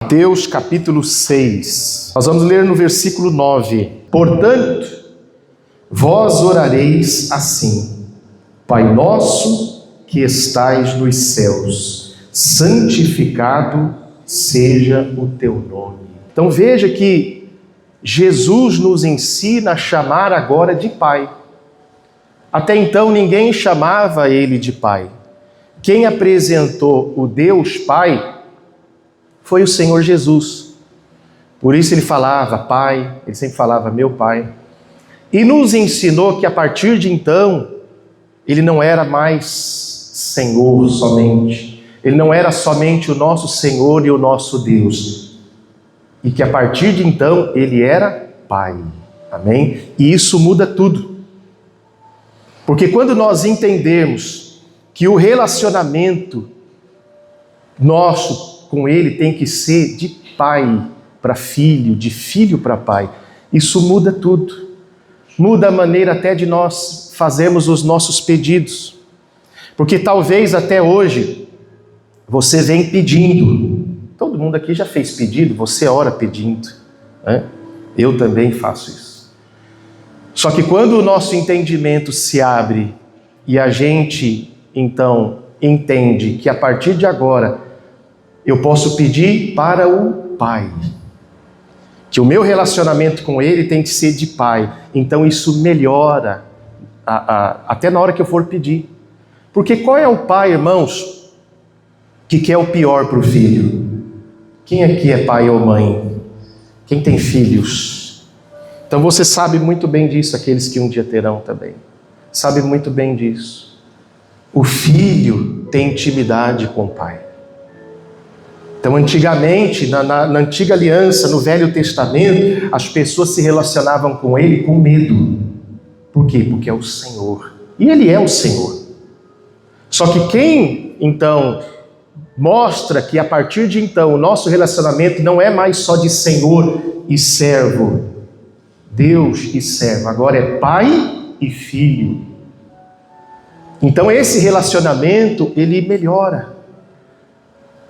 Mateus capítulo 6. Nós vamos ler no versículo 9. Portanto, vós orareis assim: Pai nosso que estais nos céus, santificado seja o teu nome. Então veja que Jesus nos ensina a chamar agora de Pai. Até então ninguém chamava ele de Pai. Quem apresentou o Deus Pai foi o Senhor Jesus. Por isso ele falava Pai, ele sempre falava meu Pai. E nos ensinou que a partir de então, ele não era mais Senhor somente. Ele não era somente o nosso Senhor e o nosso Deus. E que a partir de então, ele era Pai. Amém? E isso muda tudo. Porque quando nós entendemos que o relacionamento nosso com ele tem que ser de pai para filho, de filho para pai, isso muda tudo. Muda a maneira até de nós fazermos os nossos pedidos. Porque talvez até hoje você vem pedindo. Todo mundo aqui já fez pedido, você ora pedindo, né? Eu também faço isso. Só que quando o nosso entendimento se abre e a gente então entende que a partir de agora eu posso pedir para o Pai, que o meu relacionamento com Ele tem que ser de Pai, então isso melhora até na hora que eu for pedir. Porque qual é o pai, irmãos, que quer o pior para o filho? Quem aqui é pai ou mãe? Quem tem filhos? Então você sabe muito bem disso, aqueles que um dia terão também. Sabe muito bem disso. O filho tem intimidade com o pai. Então antigamente, na antiga aliança, no Velho Testamento, as pessoas se relacionavam com ele com medo. Por quê? Porque é o Senhor. E ele é o Senhor. Só que quem, então, mostra que a partir de então o nosso relacionamento não é mais só de Senhor e servo, Deus e servo, agora é pai e filho. Então esse relacionamento, ele melhora.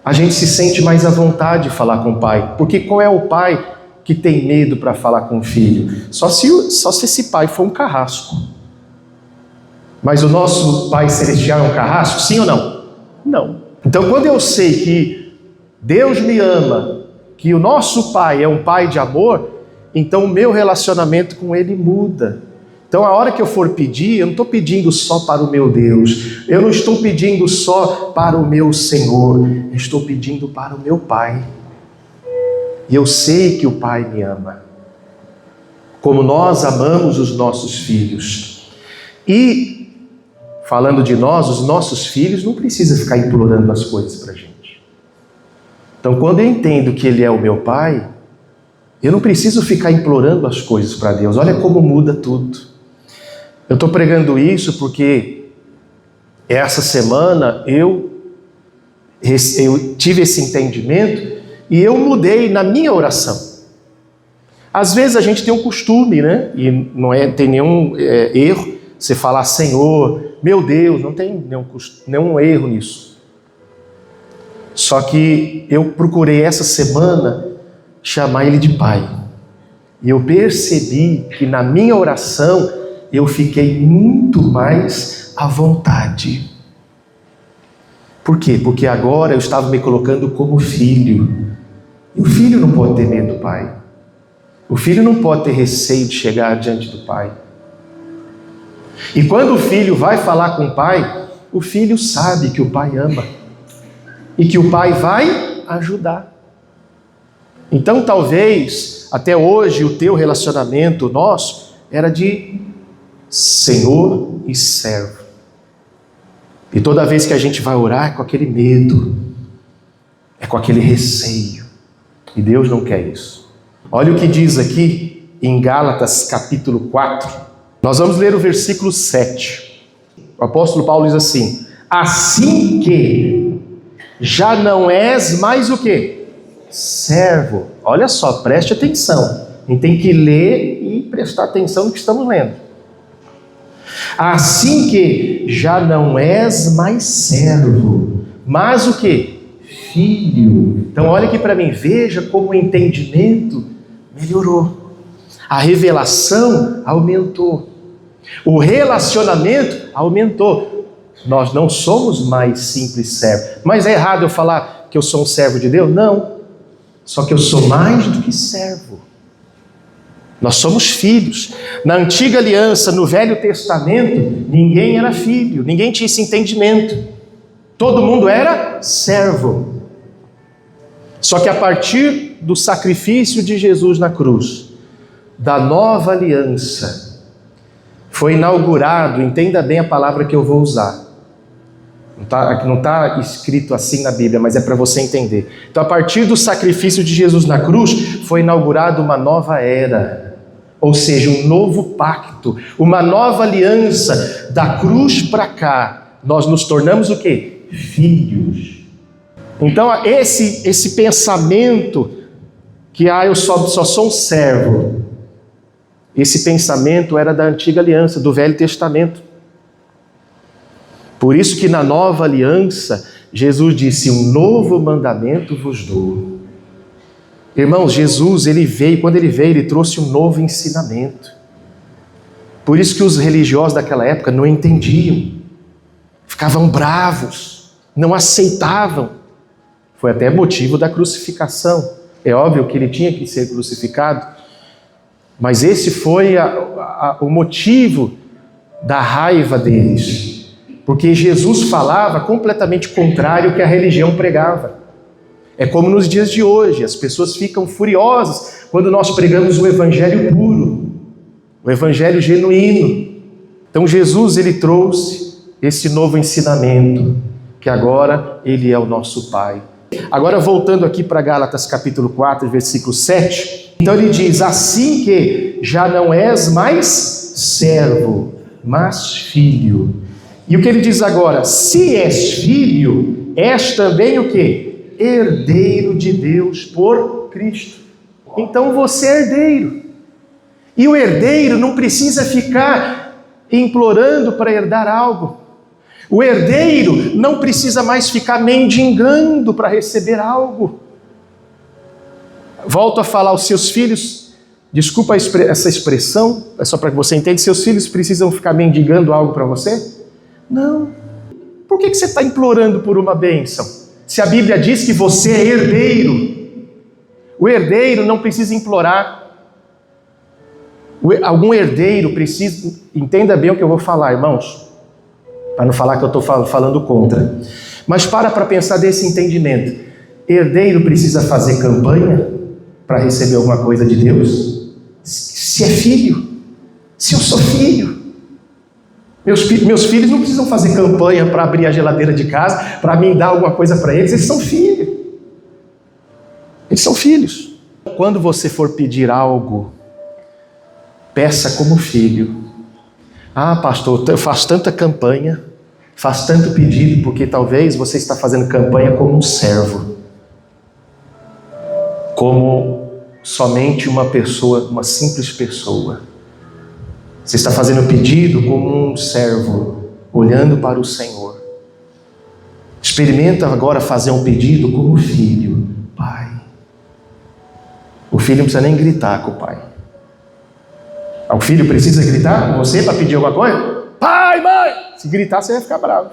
A gente se sente mais à vontade de falar com o pai, porque qual é o pai que tem medo para falar com o filho? Só se esse pai for um carrasco. Mas o nosso Pai Celestial é um carrasco, sim ou não? Não. Então quando eu sei que Deus me ama, que o nosso Pai é um Pai de amor, então o meu relacionamento com Ele muda. Então a hora que eu for pedir, eu não estou pedindo só para o meu Deus, eu não estou pedindo só para o meu Senhor, eu estou pedindo para o meu Pai. E eu sei que o Pai me ama, como nós amamos os nossos filhos. E falando de nós, os nossos filhos não precisam ficar implorando as coisas para a gente. Então, quando eu entendo que Ele é o meu Pai, eu não preciso ficar implorando as coisas para Deus. Olha como muda tudo. Eu estou pregando isso porque essa semana eu tive esse entendimento e eu mudei na minha oração. Às vezes a gente tem um costume, né? E não tem nenhum erro, você falar Senhor, meu Deus, não tem nenhum erro nisso. Só que eu procurei essa semana chamar Ele de Pai. E eu percebi que na minha oração eu fiquei muito mais à vontade. Por quê? Porque agora eu estava me colocando como filho. E o filho não pode ter medo do pai. O filho não pode ter receio de chegar diante do pai. E quando o filho vai falar com o pai, o filho sabe que o pai ama e que o pai vai ajudar. Então talvez até hoje o teu relacionamento nosso era de Senhor e servo. E toda vez que a gente vai orar é com aquele medo, é com aquele receio. E Deus não quer isso. Olha o que diz aqui em Gálatas capítulo 4. Nós vamos ler o versículo 7. O apóstolo Paulo diz assim: assim que já não és mais o quê? Servo. Olha só, preste atenção. A gente tem que ler e prestar atenção no que estamos lendo. Assim que já não és mais servo, mas o quê? filho. Então olha aqui para mim, veja como o entendimento melhorou. A revelação aumentou. O relacionamento aumentou. Nós não somos mais simples servos. Mas é errado eu falar que eu sou um servo de Deus? Não. Só que eu sou mais do que servo. Nós somos filhos. Na antiga aliança, no Velho Testamento, ninguém era filho, ninguém tinha esse entendimento. Todo mundo era servo. Só que a partir do sacrifício de Jesus na cruz, da nova aliança, foi inaugurado, entenda bem a palavra que eu vou usar. Não está escrito assim na Bíblia, mas é para você entender. Então, a partir do sacrifício de Jesus na cruz, foi inaugurada uma nova era. Ou seja, um novo pacto, uma nova aliança. Da cruz para cá, nós nos tornamos o quê? Filhos. Então, esse pensamento que eu só sou um servo, esse pensamento era da antiga aliança, do Velho Testamento. Por isso que na nova aliança, Jesus disse, um novo mandamento vos dou. Irmãos, Jesus, quando ele veio, ele trouxe um novo ensinamento. Por isso que os religiosos daquela época não entendiam, ficavam bravos, não aceitavam. Foi até motivo da crucificação. É óbvio que ele tinha que ser crucificado, mas esse foi o motivo da raiva deles. Porque Jesus falava completamente contrário ao que a religião pregava. É como nos dias de hoje, as pessoas ficam furiosas quando nós pregamos o evangelho puro, o evangelho genuíno. Então Jesus, ele trouxe esse novo ensinamento, que agora ele é o nosso Pai. Agora voltando aqui para Gálatas capítulo 4, versículo 7, então ele diz, assim que já não és mais servo, mas filho. E o que ele diz agora? Se és filho, és também o quê? Herdeiro de Deus por Cristo. Então você é herdeiro. E o herdeiro não precisa ficar implorando para herdar algo. O herdeiro não precisa mais ficar mendigando para receber algo. Volto a falar, os seus filhos, desculpa essa expressão, é só para que você entenda, seus filhos precisam ficar mendigando algo para você? Não. Por que você está implorando por uma bênção? Se a Bíblia diz que você é herdeiro, o herdeiro não precisa implorar. Algum herdeiro precisa, entenda bem o que eu vou falar, irmãos, para não falar que eu estou falando contra. Mas para pensar desse entendimento. Herdeiro precisa fazer campanha para receber alguma coisa de Deus? Se é filho, se eu sou filho. Meus filhos não precisam fazer campanha para abrir a geladeira de casa, para mim dar alguma coisa para eles são filhos. Eles são filhos. Quando você for pedir algo, peça como filho. Ah, pastor, eu faço tanta campanha, faço tanto pedido, porque talvez você está fazendo campanha como um servo. Como somente uma pessoa, uma simples pessoa. Você está fazendo pedido como um servo, olhando para o Senhor. Experimenta agora fazer um pedido como filho. Pai. O filho não precisa nem gritar com o pai. O filho precisa gritar com você para pedir alguma coisa? Pai, mãe! Se gritar, você vai ficar bravo.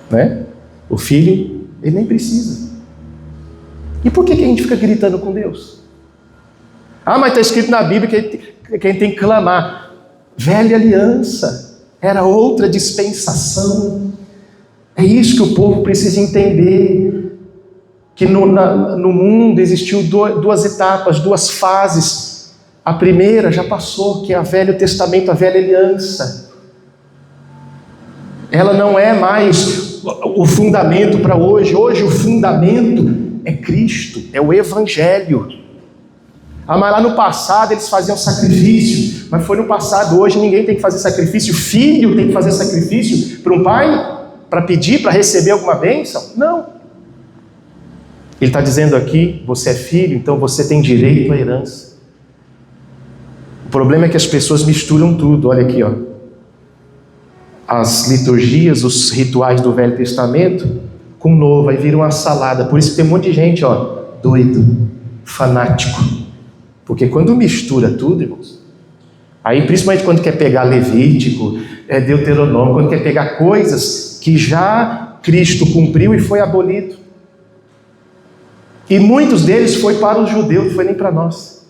Né? O filho, ele nem precisa. E por que a gente fica gritando com Deus? Ah, mas está escrito na Bíblia que a gente tem que clamar. Velha aliança. Era outra dispensação. É isso que o povo precisa entender. Que no mundo existiu duas etapas, duas fases. A primeira já passou, que é o Velho Testamento, a Velha Aliança. Ela não é mais o fundamento para hoje. Hoje o fundamento é Cristo, é o Evangelho. Ah, mas lá no passado eles faziam sacrifício, mas foi no passado. Hoje ninguém tem que fazer sacrifício. O filho tem que fazer sacrifício para um pai? Para pedir, para receber alguma bênção? Não. Ele está dizendo aqui, você é filho, então você tem direito à herança. O problema é que as pessoas misturam tudo. Olha aqui, ó. As liturgias, os rituais do Velho Testamento com novo, aí vira uma salada. Por isso que tem um monte de gente, doido, fanático. Porque quando mistura tudo, irmãos, aí principalmente quando quer pegar Levítico, Deuteronômio, quando quer pegar coisas que já Cristo cumpriu e foi abolido. E muitos deles foi para os judeus, não foi nem para nós.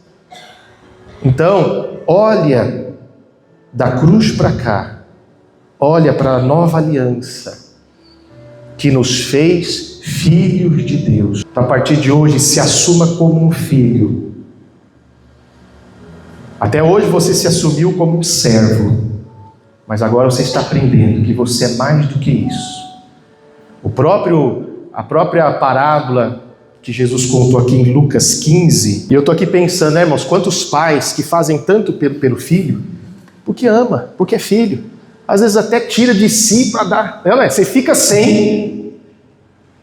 Então, olha da cruz para cá, olha para a nova aliança, que nos fez filhos de Deus. A partir de hoje, se assuma como um filho. Até hoje você se assumiu como um servo, mas agora você está aprendendo que você é mais do que isso. A própria parábola que Jesus contou aqui em Lucas 15, e eu estou aqui pensando, irmãos, quantos pais que fazem tanto pelo filho, porque ama, porque é filho, às vezes até tira de si para dar, você fica sem,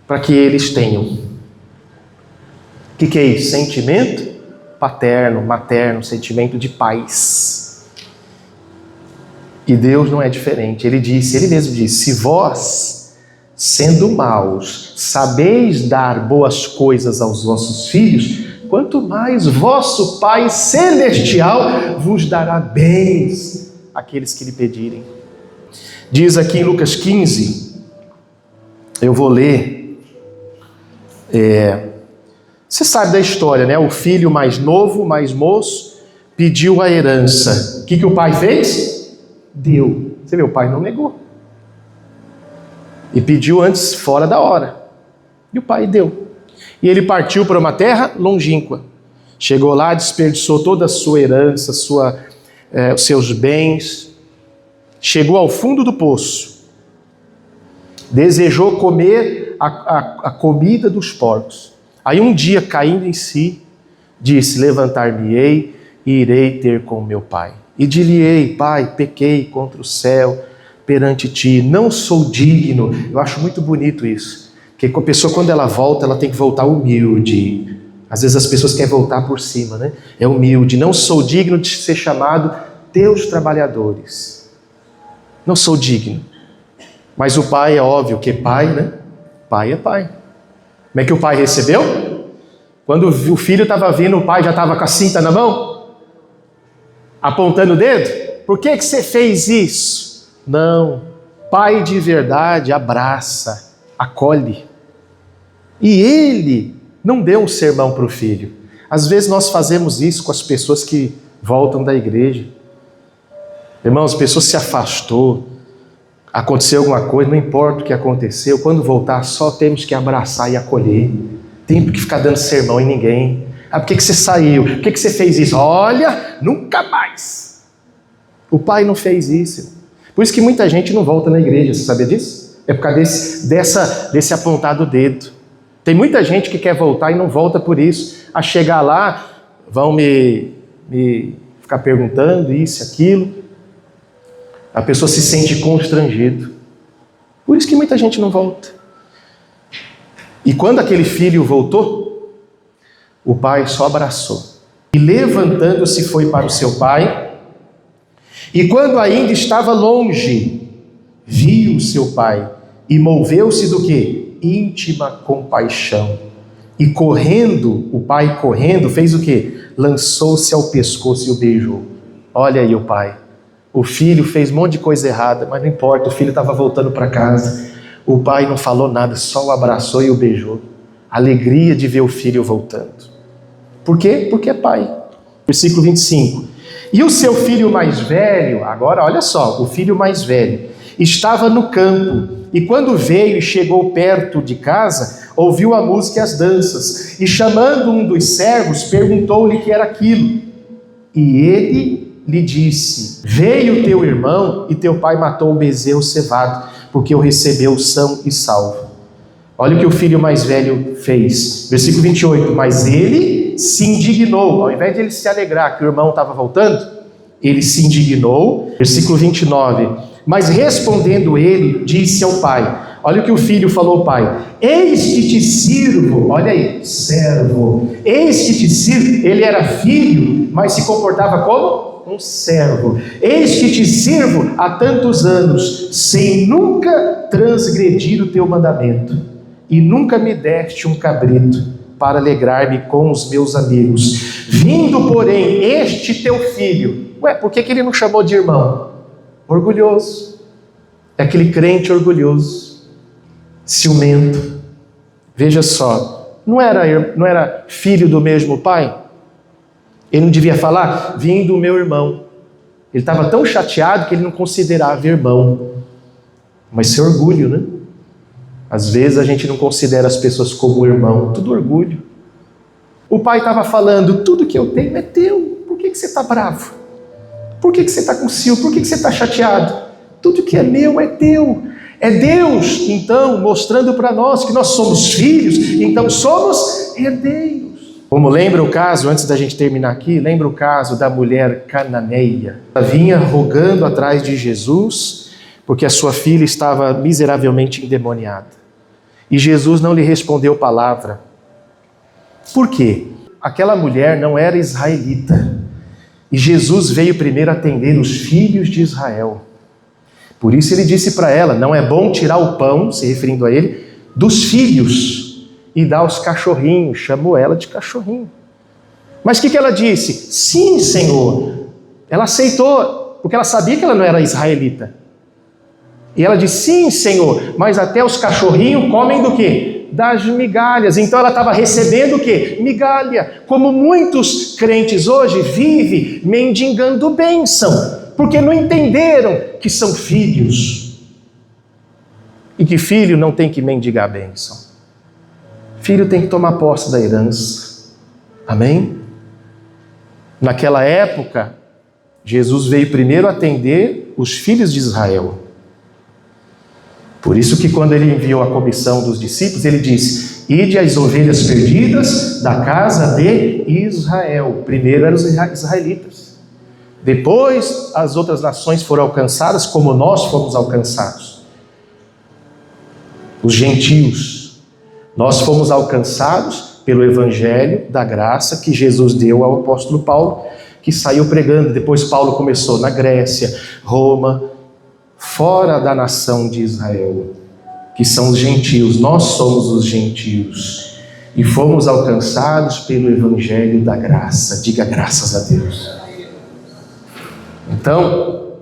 para que eles tenham. O que é isso? Sentimento paterno, materno, sentimento de paz. E Deus não é diferente. Ele mesmo disse, se vós, sendo maus, sabeis dar boas coisas aos vossos filhos, quanto mais vosso Pai Celestial vos dará bens àqueles que lhe pedirem. Diz aqui em Lucas 15, eu vou ler, você sabe da história, né? O filho mais novo, mais moço, pediu a herança. O que o pai fez? Deu. Você vê, o pai não negou. E pediu antes, fora da hora. E o pai deu. E ele partiu para uma terra longínqua. Chegou lá, desperdiçou toda a sua herança, os seus bens. Chegou ao fundo do poço. Desejou comer a comida dos porcos. Aí um dia, caindo em si, disse, levantar-me-ei e irei ter com meu pai. E dir-lhe-ei, pai, pequei contra o céu, perante ti, não sou digno. Eu acho muito bonito isso, porque a pessoa quando ela volta, ela tem que voltar humilde. Às vezes as pessoas querem voltar por cima, né? É humilde, não sou digno de ser chamado teus trabalhadores. Não sou digno. Mas o pai é óbvio que pai, né? Pai é pai. Como é que o pai recebeu? Quando o filho estava vindo, o pai já estava com a cinta na mão? Apontando o dedo? Por que você fez isso? Não. Pai de verdade abraça, acolhe. E ele não deu um sermão para o filho. Às vezes nós fazemos isso com as pessoas que voltam da igreja. Irmãos, a pessoa se afastou, aconteceu alguma coisa, não importa o que aconteceu, quando voltar só temos que abraçar e acolher. Tem que ficar dando sermão em ninguém. Por que você saiu? Por que você fez isso? Olha, nunca mais. O pai não fez isso. Por isso que muita gente não volta na igreja, você sabia disso? É por causa desse apontado dedo. Tem muita gente que quer voltar e não volta por isso. A chegar lá, vão me ficar perguntando isso, aquilo. A pessoa se sente constrangido. Por isso que muita gente não volta. E quando aquele filho voltou, o pai só abraçou. E levantando-se foi para o seu pai. E quando ainda estava longe, viu o seu pai e moveu-se do quê? Íntima compaixão. E correndo, o pai correndo, fez o quê? Lançou-se ao pescoço e o beijou. Olha aí o pai. O filho fez um monte de coisa errada, mas não importa, o filho estava voltando para casa. O pai não falou nada, só o abraçou e o beijou. Alegria de ver o filho voltando. Por quê? Porque é pai. Versículo 25. E o seu filho mais velho, agora olha só, o filho mais velho, estava no campo, e quando veio e chegou perto de casa, ouviu a música e as danças, e chamando um dos servos, perguntou-lhe o que era aquilo. E ele lhe disse, veio teu irmão e teu pai matou o bezerro cevado, porque o recebeu são e salvo. Olha o que o filho mais velho fez. Versículo 28, mas ele se indignou, ao invés de ele se alegrar que o irmão estava voltando, ele se indignou. Versículo 29, mas respondendo ele, disse ao pai, olha o que o filho falou ao pai, eis que te sirvo, olha aí, servo, eis que te sirvo, ele era filho, mas se comportava como? Um servo. Eis que te sirvo há tantos anos, sem nunca transgredir o teu mandamento. e nunca me deste um cabrito para alegrar-me com os meus amigos. Vindo, porém, este teu filho... Ué, por que ele não chamou de irmão? Orgulhoso. É aquele crente orgulhoso, ciumento. Veja só, não era filho do mesmo pai? Ele não devia falar, vindo o meu irmão. Ele estava tão chateado que ele não considerava irmão. Mas isso é orgulho, né? Às vezes a gente não considera as pessoas como irmão, tudo orgulho. O pai estava falando, tudo que eu tenho é teu, por que você está bravo? Por que você está com ciúme? Por que você está chateado? Tudo que é meu é teu. É Deus, então, mostrando para nós que nós somos filhos, então somos herdeiros. Como lembra o caso, antes da gente terminar aqui, lembra o caso da mulher cananeia. Ela vinha rogando atrás de Jesus, porque a sua filha estava miseravelmente endemoniada. E Jesus não lhe respondeu palavra. Por quê? Aquela mulher não era israelita. E Jesus veio primeiro atender os filhos de Israel. Por isso ele disse para ela, não é bom tirar o pão, se referindo a ele, dos filhos e dar aos cachorrinhos. Chamou ela de cachorrinho. Mas o que ela disse? Sim, Senhor. Ela aceitou, porque ela sabia que ela não era israelita. E ela disse, sim, Senhor, mas até os cachorrinhos comem do quê? Das migalhas. Então ela estava recebendo o quê? Migalha. Como muitos crentes hoje vivem mendigando bênção, porque não entenderam que são filhos. E que filho não tem que mendigar bênção. Filho tem que tomar posse da herança. Amém? Naquela época, Jesus veio primeiro atender os filhos de Israel. Por isso que quando ele enviou a comissão dos discípulos, ele disse, ide às ovelhas perdidas da casa de Israel. Primeiro eram os israelitas. Depois as outras nações foram alcançadas como nós fomos alcançados. Os gentios. Nós fomos alcançados pelo evangelho da graça que Jesus deu ao apóstolo Paulo, que saiu pregando. Depois Paulo começou na Grécia, Roma, fora da nação de Israel, que são os gentios. Nós somos os gentios e fomos alcançados pelo evangelho da graça. Diga graças a Deus. Então,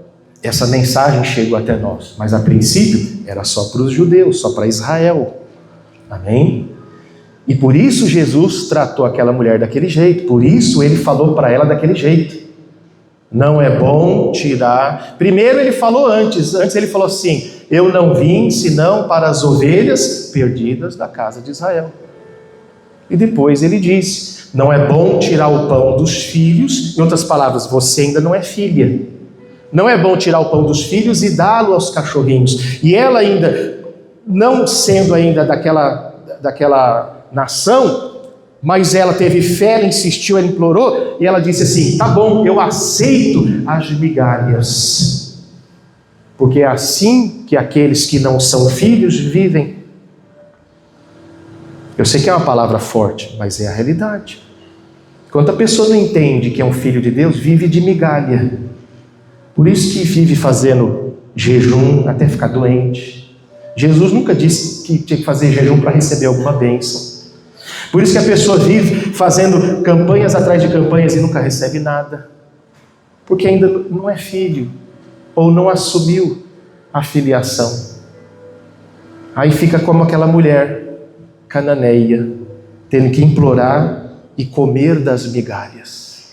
essa mensagem chegou até nós, mas a princípio era só para os judeus, só para Israel. Amém? E por isso Jesus tratou aquela mulher daquele jeito, por isso ele falou para ela daquele jeito. Não é bom tirar... Primeiro ele falou antes ele falou assim, eu não vim senão para as ovelhas perdidas da casa de Israel. E depois ele disse, não é bom tirar o pão dos filhos, em outras palavras, você ainda não é filha. Não é bom tirar o pão dos filhos e dá-lo aos cachorrinhos. E ela ainda... não sendo ainda daquela nação, mas ela teve fé, ela insistiu, ela implorou, e ela disse assim, tá bom, eu aceito as migalhas, porque é assim que aqueles que não são filhos vivem. Eu sei que é uma palavra forte, mas é a realidade. Enquanto a pessoa não entende que é um filho de Deus, vive de migalha. Por isso que vive fazendo jejum até ficar doente. Jesus nunca disse que tinha que fazer jejum para receber alguma bênção. Por isso que a pessoa vive fazendo campanhas atrás de campanhas e nunca recebe nada. Porque ainda não é filho, ou não assumiu a filiação. Aí fica como aquela mulher cananeia, tendo que implorar e comer das migalhas.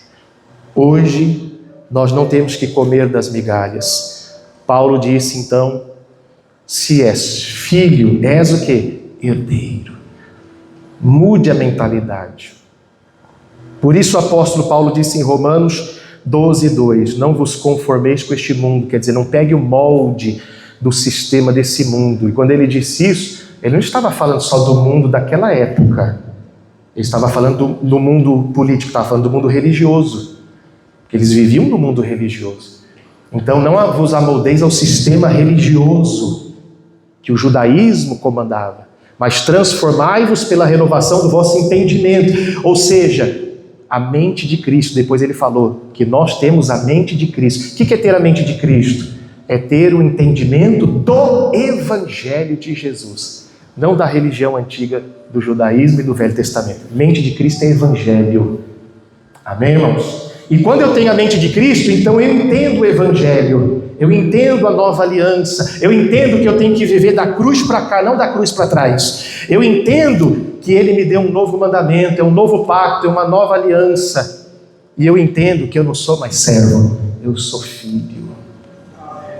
Hoje, nós não temos que comer das migalhas. Paulo disse então, se és filho, és o quê? Herdeiro. Mude a mentalidade. Por isso o apóstolo Paulo disse em Romanos 12:2, não vos conformeis com este mundo, quer dizer, não pegue o molde do sistema desse mundo. E quando ele disse isso, ele não estava falando só do mundo daquela época, ele estava falando do mundo político, estava falando do mundo religioso, porque eles viviam no mundo religioso. Então não vos amoldeis ao sistema religioso que o judaísmo comandava, mas transformai-vos pela renovação do vosso entendimento, ou seja, a mente de Cristo. Depois ele falou que nós temos a mente de Cristo. O que é ter a mente de Cristo? É ter o entendimento do Evangelho de Jesus. não da religião antiga do judaísmo e do Velho Testamento. Mente de Cristo é evangelho. Amém, irmãos? E quando eu tenho a mente de Cristo, então eu entendo o evangelho, eu entendo a nova aliança, eu entendo que eu tenho que viver da cruz para cá, não da cruz para trás. Eu entendo que Ele me deu um novo mandamento, é um novo pacto, é uma nova aliança. E eu entendo que eu não sou mais servo, eu sou filho.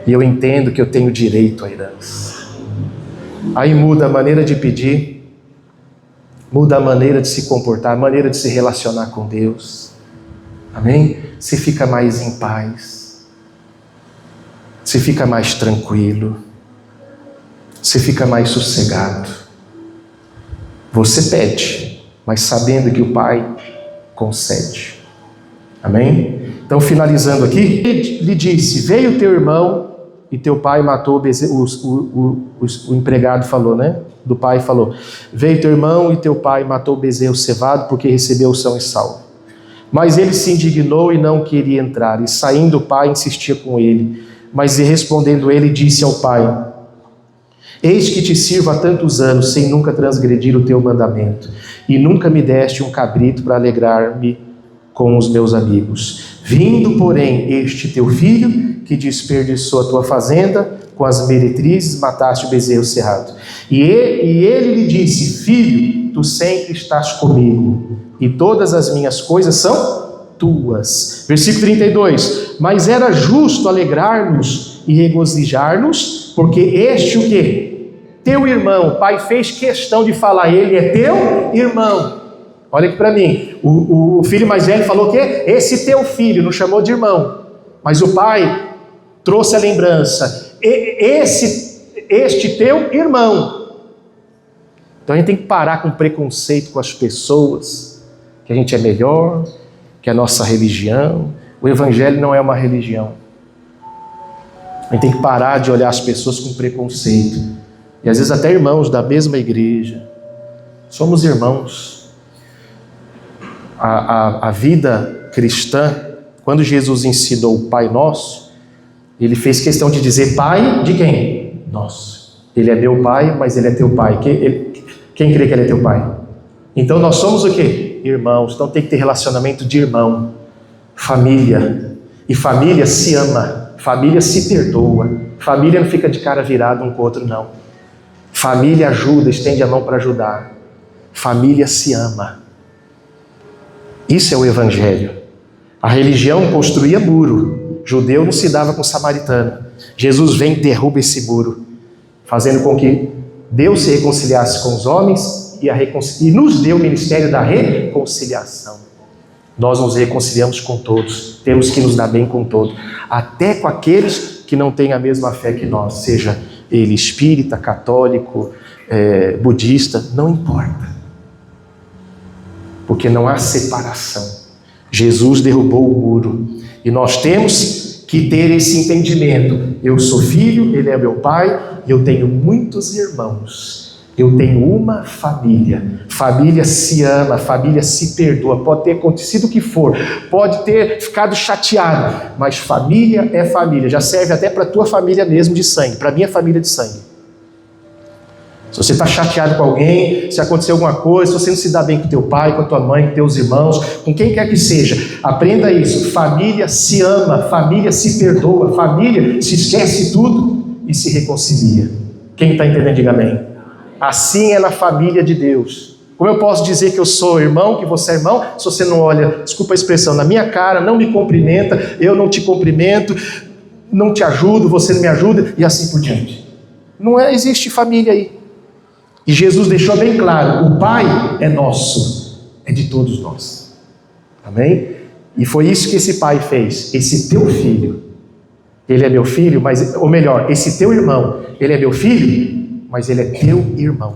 E eu entendo que eu tenho direito à herança. Aí muda a maneira de pedir, muda a maneira de se comportar, a maneira de se relacionar com Deus. Amém? Você fica mais em paz, você fica mais tranquilo, você fica mais sossegado. Você pede, mas sabendo que o Pai concede. Amém? Então, finalizando aqui, ele lhe disse: veio teu irmão e teu pai matou o bezerro. O empregado falou, né? Do pai falou: veio teu irmão e teu pai matou o bezerro cevado, porque recebeu o são e salvo. Mas ele se indignou e não queria entrar. E saindo o pai insistia com ele. Mas respondendo ele, disse ao pai: eis que te sirvo há tantos anos, sem nunca transgredir o teu mandamento, e nunca me deste um cabrito para alegrar-me com os meus amigos. Vindo, porém, este teu filho, que desperdiçou a tua fazenda, com as meretrizes mataste o bezerro cerrado. E ele lhe disse: filho, tu sempre estás comigo, e todas as minhas coisas são tuas. Versículo 32. Mas era justo alegrar-nos e regozijar-nos, porque este o quê? Teu irmão. O pai fez questão de falar: ele é teu irmão. Olha aqui para mim, o filho mais velho falou que esse teu filho, não chamou de irmão, mas o pai trouxe a lembrança: este teu irmão. Então a gente tem que parar com preconceito com as pessoas, que a gente é melhor, que a nossa religião. O evangelho não é uma religião. A gente tem que parar de olhar as pessoas com preconceito, e às vezes até irmãos da mesma igreja. Somos irmãos. A vida cristã, quando Jesus ensinou o Pai Nosso, ele fez questão de dizer: Pai de quem? Nosso. Ele é meu Pai, mas Ele é teu Pai. Quem crê que Ele é teu Pai? Então nós somos o quê? Irmãos. Então tem que ter relacionamento de irmão, família. E família se ama, família se perdoa, família não fica de cara virada um com o outro, não. Família ajuda, estende a mão para ajudar. Família se ama. Isso é o evangelho. A religião construía muro. Judeu não se dava com samaritano. Jesus vem e derruba esse muro, fazendo com que Deus se reconciliasse com os homens e nos deu o ministério da reconciliação. Nós nos reconciliamos com todos. Temos que nos dar bem com todos, até com aqueles que não têm a mesma fé que nós, seja ele espírita, católico, budista, não importa. Porque não há separação. Jesus derrubou o muro. E nós temos que ter esse entendimento. Eu sou filho, Ele é meu pai, eu tenho muitos irmãos. Eu tenho uma família. Família se ama, família se perdoa. Pode ter acontecido o que for, pode ter ficado chateado, mas família é família. Já serve até para a tua família mesmo de sangue, para a minha família de sangue. Se você está chateado com alguém, se aconteceu alguma coisa, se você não se dá bem com teu pai, com a tua mãe, com teus irmãos, com quem quer que seja, aprenda isso: família se ama, família se perdoa, família se esquece tudo e se reconcilia. Quem está entendendo, diga amém. Assim é na família de Deus. Como eu posso dizer que eu sou irmão, que você é irmão, se você não olha, desculpa a expressão, na minha cara, não me cumprimenta, eu não te cumprimento, não te ajudo, você não me ajuda, e assim por diante. Não existe família aí. E Jesus deixou bem claro: o Pai é nosso, é de todos nós. Amém? E foi isso que esse pai fez. Esse teu filho, ele é meu filho, ou melhor, esse teu irmão, ele é meu filho, mas ele é teu irmão.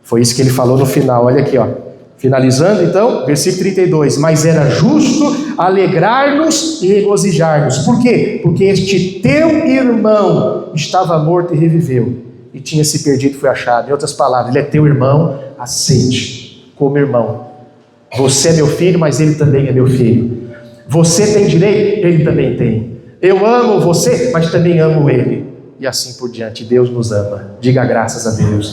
Foi isso que ele falou no final. Olha aqui, ó. Finalizando então, versículo 32. Mas era justo alegrar-nos e regozijar-nos. Por quê? Porque este teu irmão estava morto e reviveu, e tinha se perdido e foi achado. Em outras palavras, ele é teu irmão, aceite como irmão. Você é meu filho, mas ele também é meu filho. Você tem direito, ele também tem. Eu amo você, mas também amo ele. E assim por diante. Deus nos ama. Diga graças a Deus.